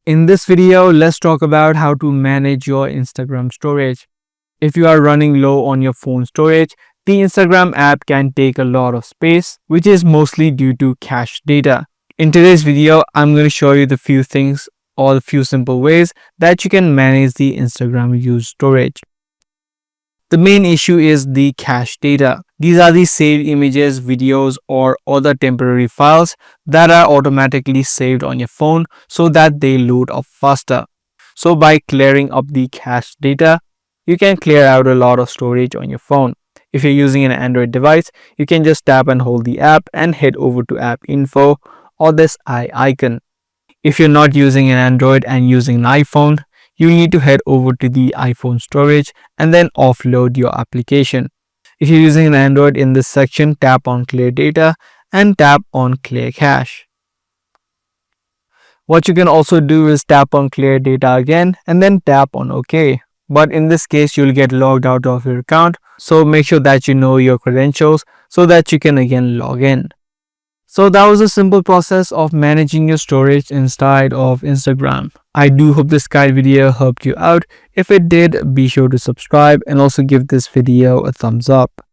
In this video, let's talk about how to manage your Instagram storage. If you are running low on your phone storage, the Instagram app can take a lot of space, which is mostly due to cache data. In today's video, I'm going to show you the few things or the few simple ways that you can manage the Instagram used storage. The main issue is the cache data. These are the saved images, videos, or other temporary files that are automatically saved on your phone so that they load up faster. So by clearing up the cache data, you can clear out a lot of storage on your phone. If you're using an Android device, you can just tap and hold the app and head over to app info or this eye icon. If you're not using an Android and using an iPhone, you need to head over to the iPhone storage and then offload your application. If you're using an Android, in this section, tap on clear data and tap on clear cache. What you can also do is tap on clear data again and then tap on OK. But in this case, you'll get logged out of your account. So make sure that you know your credentials so that you can again log in. So that was a simple process of managing your storage inside of Instagram. I do hope this guide video helped you out. If it did, be sure to subscribe and also give this video a thumbs up.